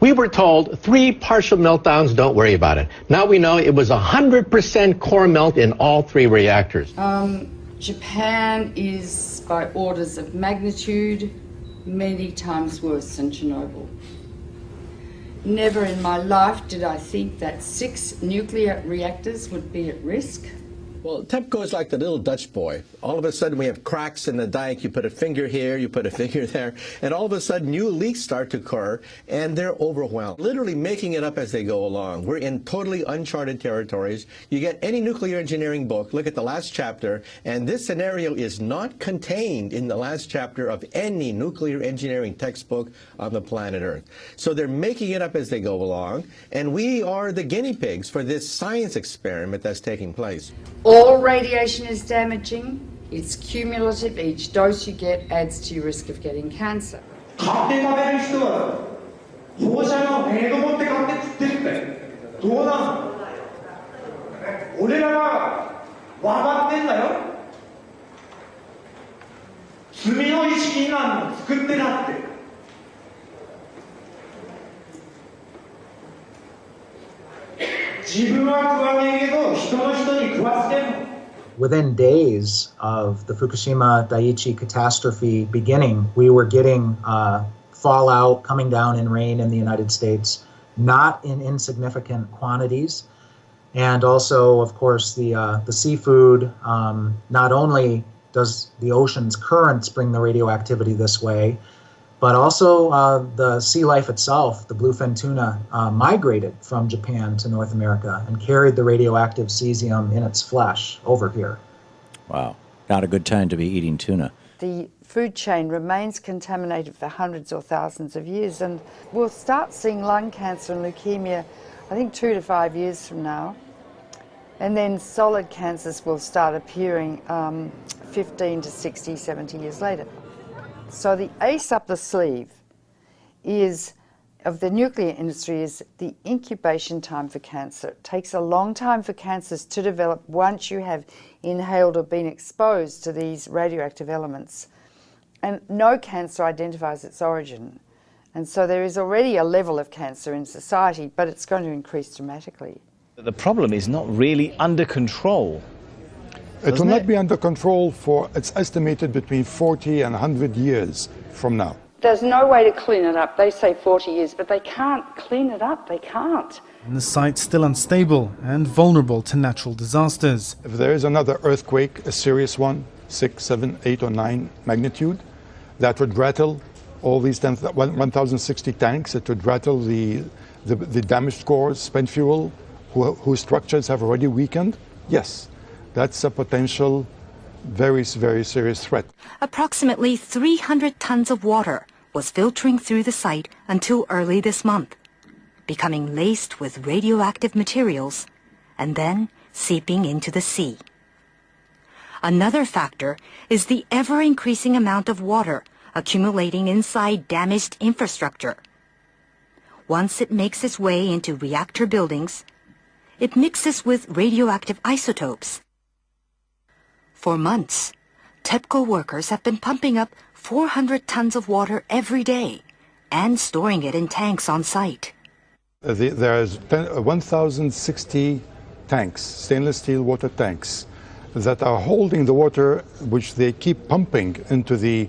We were told 3 partial meltdowns, don't worry about it. Now we know it was 100% core melt in all 3 reactors. Japan is, by orders of magnitude, many times worse than Chernobyl. Never in my life did I think that 6 nuclear reactors would be at risk. Well, TEPCO is like the little Dutch boy. All of a sudden we have cracks in the dike. You put a finger here, you put a finger there, and all of a sudden new leaks start to occur, and they're overwhelmed. Literally making it up as they go along. We're in totally uncharted territories. You get any nuclear engineering book, look at the last chapter, and this scenario is not contained in the last chapter of any nuclear engineering textbook on the planet Earth. So they're making it up as they go along, and we are the guinea pigs for this science experiment that's taking place. All radiation is damaging. It's cumulative. Each dose you get adds to your risk of getting cancer. Within days of the Fukushima Daiichi catastrophe beginning, we were getting fallout coming down in rain in the United States, not in insignificant quantities. And also, of course, the seafood, not only does the ocean's currents bring the radioactivity this way, but also the sea life itself, the bluefin tuna, migrated from Japan to North America and carried the radioactive cesium in its flesh over here. Wow, not a good time to be eating tuna. The food chain remains contaminated for hundreds or thousands of years, and we'll start seeing lung cancer and leukemia, I think 2 to 5 years from now. And then solid cancers will start appearing 15 to 60, 70 years later. So the ace up the sleeve of the nuclear industry is the incubation time for cancer. It takes a long time for cancers to develop once you have inhaled or been exposed to these radioactive elements. And no cancer identifies its origin. And so there is already a level of cancer in society, but it's going to increase dramatically. The problem is not really under control. It will not be under control for, it's estimated, between 40 and 100 years from now. There's no way to clean it up. They say 40 years, but they can't clean it up. They can't. And the site's still unstable and vulnerable to natural disasters. If there is another earthquake, a serious one, 6, 7, 8 or 9 magnitude, that would rattle all these 1,060 tanks. It would rattle the damaged cores, spent fuel, whose structures have already weakened. Yes. That's a potential very, very serious threat. Approximately 300 tons of water was filtering through the site until early this month, becoming laced with radioactive materials and then seeping into the sea. Another factor is the ever-increasing amount of water accumulating inside damaged infrastructure. Once it makes its way into reactor buildings, it mixes with radioactive isotopes. For months, TEPCO workers have been pumping up 400 tons of water every day and storing it in tanks on site. There's 1,060 tanks, stainless steel water tanks, that are holding the water which they keep pumping into the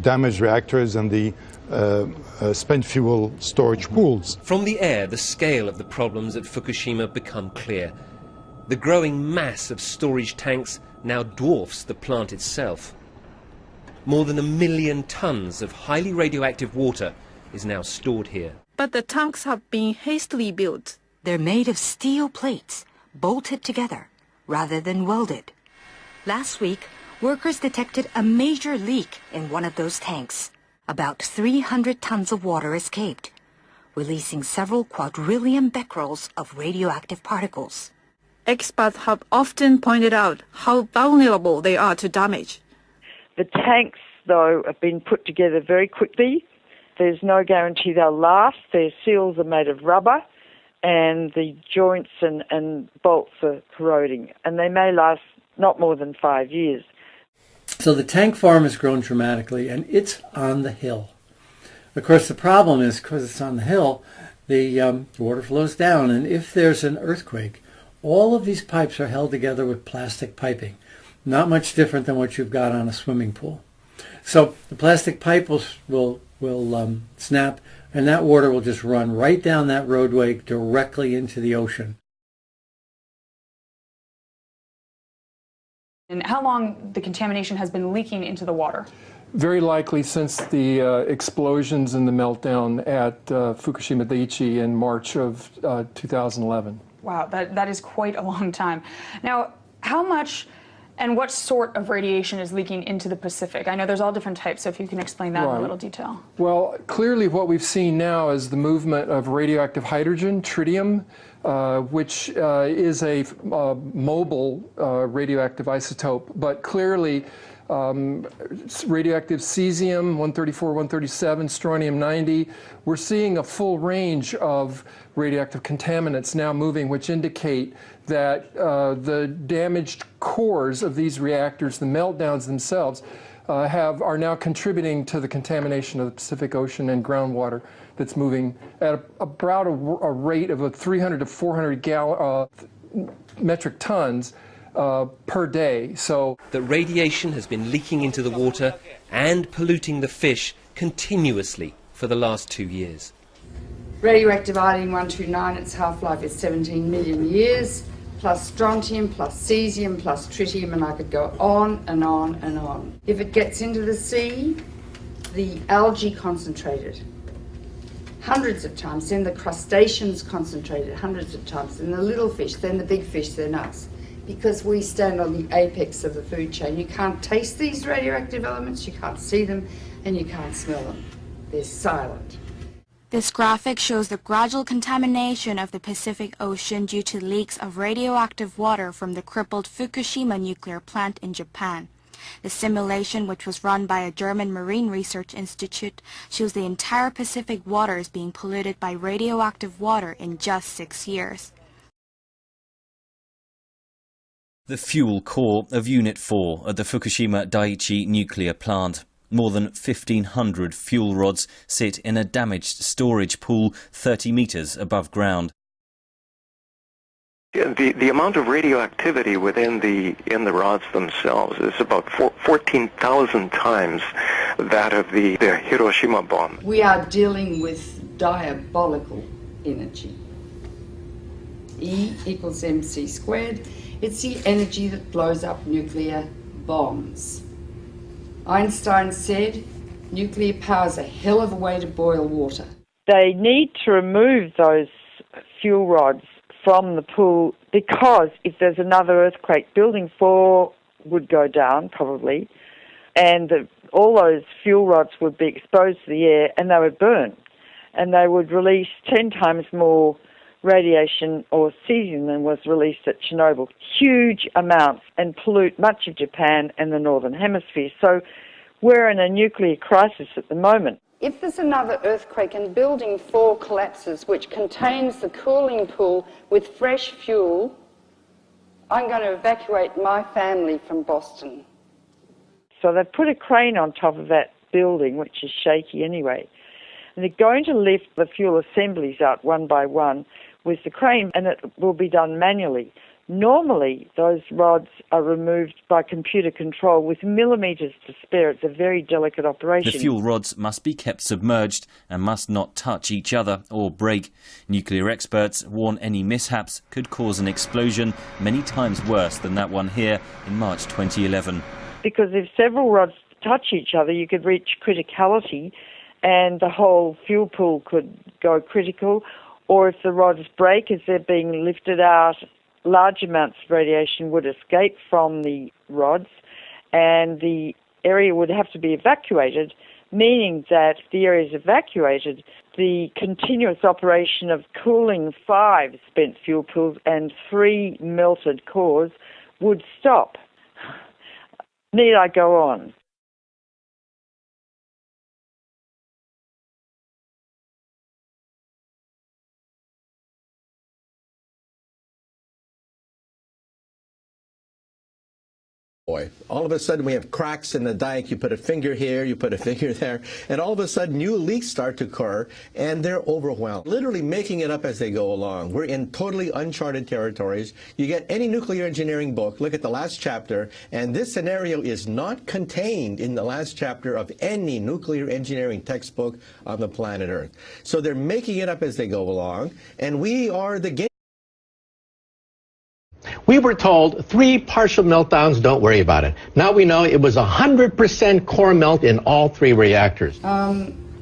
damaged reactors and the spent fuel storage pools. From the air, the scale of the problems at Fukushima become clear. The growing mass of storage tanks now dwarfs the plant itself. More than 1 million tons of highly radioactive water is now stored here. But the tanks have been hastily built. They're made of steel plates, bolted together, rather than welded. Last week, workers detected a major leak in one of those tanks. About 300 tons of water escaped, releasing several quadrillion becquerels of radioactive particles. Experts have often pointed out how vulnerable they are to damage. The tanks, though, have been put together very quickly. There's no guarantee they'll last. Their seals are made of rubber, and the joints and bolts are corroding, and they may last not more than 5 years. So the tank farm has grown dramatically, and it's on the hill. Of course, the problem is because it's on the hill, the water flows down, and if there's an earthquake, all of these pipes are held together with plastic piping, not much different than what you've got on a swimming pool. So the plastic pipe will snap, and that water will just run right down that roadway directly into the ocean. And how long the contamination has been leaking into the water? Very likely since the explosions and the meltdown at Fukushima Daiichi in March of 2011. Wow, that is quite a long time. Now, how much and what sort of radiation is leaking into the Pacific? I know there's all different types, so if you can explain that in a little detail. Well, clearly what we've seen now is the movement of radioactive hydrogen, tritium, which is a mobile radioactive isotope, but clearly radioactive cesium, 134, 137, strontium-90. We're seeing a full range of radioactive contaminants now moving, which indicate that the damaged cores of these reactors, the meltdowns themselves, are now contributing to the contamination of the Pacific Ocean and groundwater that's moving at about a rate of 300 to 400 metric tons per day. So that radiation has been leaking into the water and polluting the fish continuously for the last 2 years. Radioactive iodine-129, its half-life is 17 million years, plus strontium, plus cesium, plus tritium, and I could go on and on and on. If it gets into the sea, the algae concentrated hundreds of times, then the crustaceans concentrated hundreds of times, then the little fish, then the big fish, then us. Because we stand on the apex of the food chain. You can't taste these radioactive elements, you can't see them, and you can't smell them. They're silent. This graphic shows the gradual contamination of the Pacific Ocean due to leaks of radioactive water from the crippled Fukushima nuclear plant in Japan. The simulation, which was run by a German Marine Research Institute, shows the entire Pacific waters being polluted by radioactive water in just 6 years. The fuel core of Unit 4 at the Fukushima Daiichi nuclear plant. More than 1,500 fuel rods sit in a damaged storage pool 30 meters above ground. Yeah, the amount of radioactivity in the rods themselves is about 14,000 times that of the Hiroshima bomb. We are dealing with diabolical energy. E equals mc squared. It's the energy that blows up nuclear bombs. Einstein said, nuclear power's a hell of a way to boil water. They need to remove those fuel rods from the pool because if there's another earthquake, Building 4 would go down probably, and all those fuel rods would be exposed to the air and they would burn. And they would release 10 times more radiation or cesium than was released at Chernobyl, huge amounts, and pollute much of Japan and the Northern Hemisphere. So we're in a nuclear crisis at the moment. If there's another earthquake and Building 4 collapses, which contains the cooling pool with fresh fuel, I'm going to evacuate my family from Boston. So they've put a crane on top of that building, which is shaky anyway, and they're going to lift the fuel assemblies out one by one with the crane, and it will be done manually. Normally, those rods are removed by computer control with millimetres to spare. It's a very delicate operation. The fuel rods must be kept submerged and must not touch each other or break. Nuclear experts warn any mishaps could cause an explosion many times worse than that one here in March 2011. Because if several rods touch each other, you could reach criticality and the whole fuel pool could go critical. Or if the rods break as they're being lifted out, large amounts of radiation would escape from the rods and the area would have to be evacuated, meaning that if the area is evacuated, the continuous operation of cooling 5 spent fuel pools and 3 melted cores would stop. Need I go on? Boy, all of a sudden we have cracks in the dike. You put a finger here, you put a finger there, and all of a sudden new leaks start to occur, and they're overwhelmed, literally making it up as they go along. We're in totally uncharted territories. You get any nuclear engineering book, look at the last chapter, and this scenario is not contained in the last chapter of any nuclear engineering textbook on the planet Earth. So they're making it up as they go along, and we are the game. We were told 3 partial meltdowns, don't worry about it. Now we know it was 100% core melt in all 3 reactors.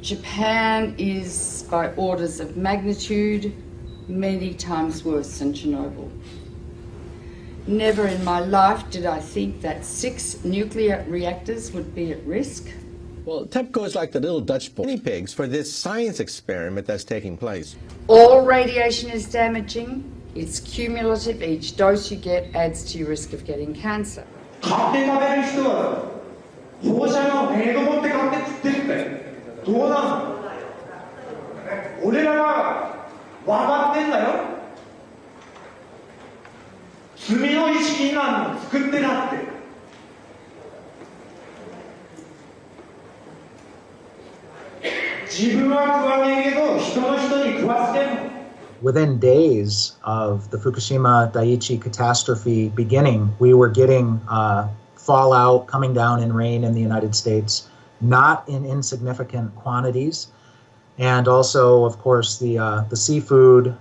Japan is by orders of magnitude many times worse than Chernobyl. Never in my life did I think that 6 nuclear reactors would be at risk. Well, TEPCO is like the little Dutch guinea pigs for this science experiment that's taking place. All radiation is damaging. It's cumulative. Each dose you get adds to your risk of getting cancer. Within days of the Fukushima Daiichi catastrophe beginning, we were getting fallout coming down in rain in the United States, not in insignificant quantities. And also, of course, the seafood